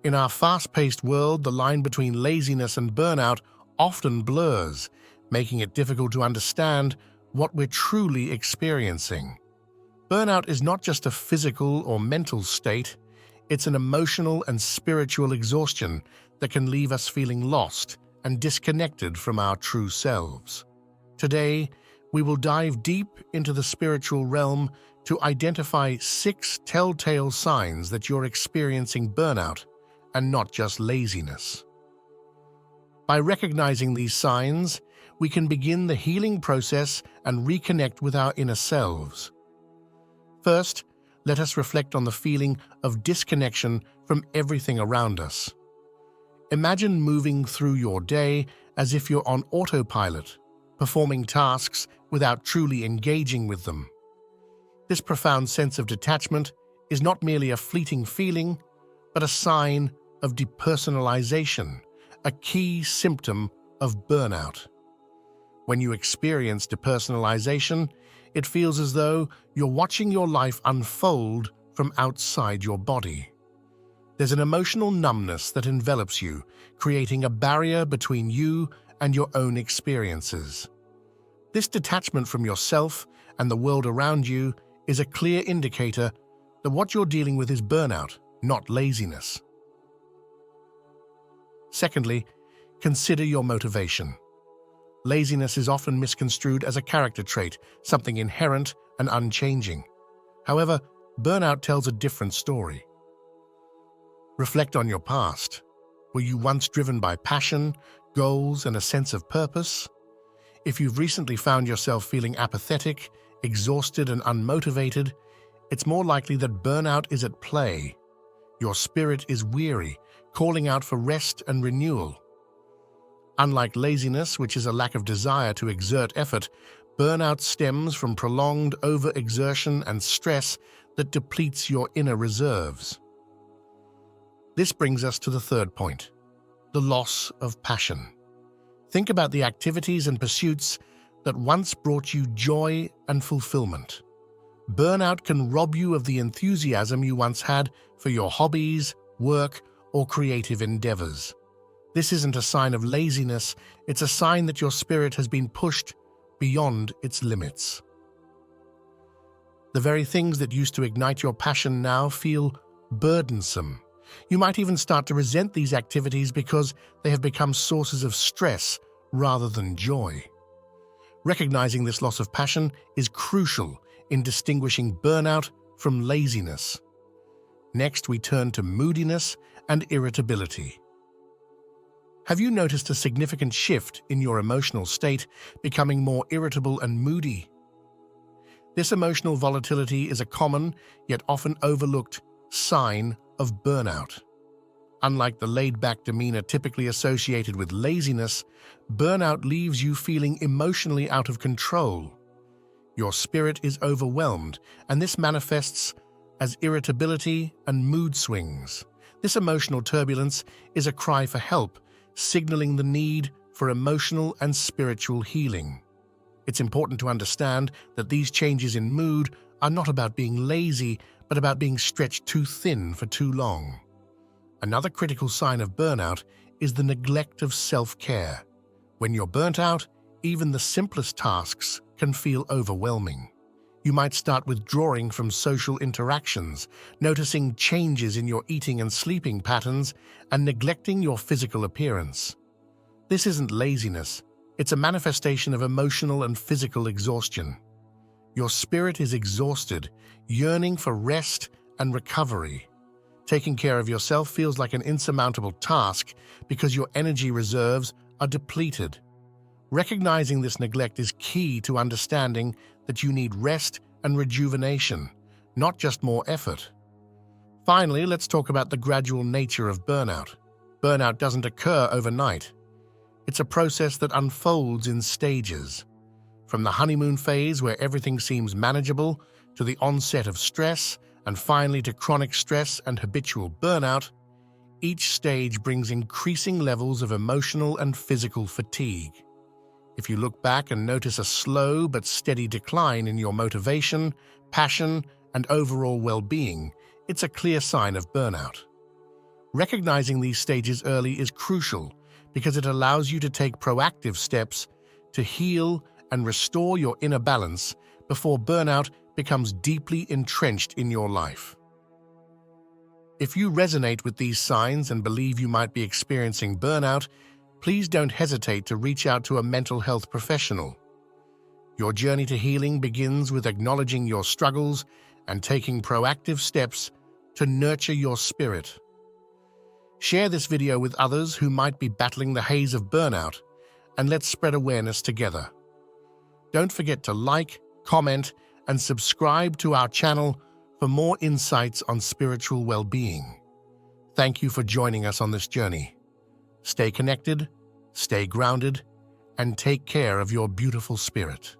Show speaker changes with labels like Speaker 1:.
Speaker 1: In our fast-paced world, the line between laziness and burnout often blurs, making it difficult to understand what we're truly experiencing. Burnout is not just a physical or mental state, it's an emotional and spiritual exhaustion that can leave us feeling lost and disconnected from our true selves. Today, we will dive deep into the spiritual realm to identify 6 telltale signs that you're experiencing burnout and not just laziness. By recognizing these signs, we can begin the healing process and reconnect with our inner selves. First, let us reflect on the feeling of disconnection from everything around us. Imagine moving through your day as if you're on autopilot, performing tasks without truly engaging with them. This profound sense of detachment is not merely a fleeting feeling, but a sign of depersonalization, a key symptom of burnout. When you experience depersonalization, it feels as though you're watching your life unfold from outside your body. There's an emotional numbness that envelops you, creating a barrier between you and your own experiences. This detachment from yourself and the world around you is a clear indicator that what you're dealing with is burnout, not laziness. Secondly, consider your motivation. Laziness is often misconstrued as a character trait, something inherent and unchanging. However, burnout tells a different story. Reflect on your past. Were you once driven by passion, goals, and a sense of purpose? If you've recently found yourself feeling apathetic, exhausted, and unmotivated, it's more likely that burnout is at play. Your spirit is weary, calling out for rest and renewal. Unlike laziness, which is a lack of desire to exert effort, burnout stems from prolonged overexertion and stress that depletes your inner reserves. This brings us to the third point, the loss of passion. Think about the activities and pursuits that once brought you joy and fulfillment. Burnout can rob you of the enthusiasm you once had for your hobbies, work, or creative endeavors. This isn't a sign of laziness, it's a sign that your spirit has been pushed beyond its limits. The very things that used to ignite your passion now feel burdensome. You might even start to resent these activities because they have become sources of stress rather than joy. Recognizing this loss of passion is crucial in distinguishing burnout from laziness. Next, we turn to moodiness and irritability. Have you noticed a significant shift in your emotional state, becoming more irritable and moody? This emotional volatility is a common, yet often overlooked, sign of burnout. Unlike the laid-back demeanor typically associated with laziness, burnout leaves you feeling emotionally out of control. Your spirit is overwhelmed, and this manifests as irritability and mood swings. This emotional turbulence is a cry for help, signaling the need for emotional and spiritual healing. It's important to understand that these changes in mood are not about being lazy, but about being stretched too thin for too long. Another critical sign of burnout is the neglect of self-care. When you're burnt out, even the simplest tasks can feel overwhelming. You might start withdrawing from social interactions, noticing changes in your eating and sleeping patterns, and neglecting your physical appearance. This isn't laziness, it's a manifestation of emotional and physical exhaustion. Your spirit is exhausted, yearning for rest and recovery. Taking care of yourself feels like an insurmountable task because your energy reserves are depleted. Recognizing this neglect is key to understanding that you need rest and rejuvenation, not just more effort. Finally, let's talk about the gradual nature of burnout. Burnout doesn't occur overnight. It's a process that unfolds in stages. From the honeymoon phase, where everything seems manageable, to the onset of stress, and finally to chronic stress and habitual burnout, each stage brings increasing levels of emotional and physical fatigue. If you look back and notice a slow but steady decline in your motivation, passion, and overall well-being, it's a clear sign of burnout. Recognizing these stages early is crucial because it allows you to take proactive steps to heal and restore your inner balance before burnout becomes deeply entrenched in your life. If you resonate with these signs and believe you might be experiencing burnout, please don't hesitate to reach out to a mental health professional. Your journey to healing begins with acknowledging your struggles and taking proactive steps to nurture your spirit. Share this video with others who might be battling the haze of burnout, and let's spread awareness together. Don't forget to like, comment, and subscribe to our channel for more insights on spiritual well-being. Thank you for joining us on this journey. Stay connected, stay grounded, and take care of your beautiful spirit.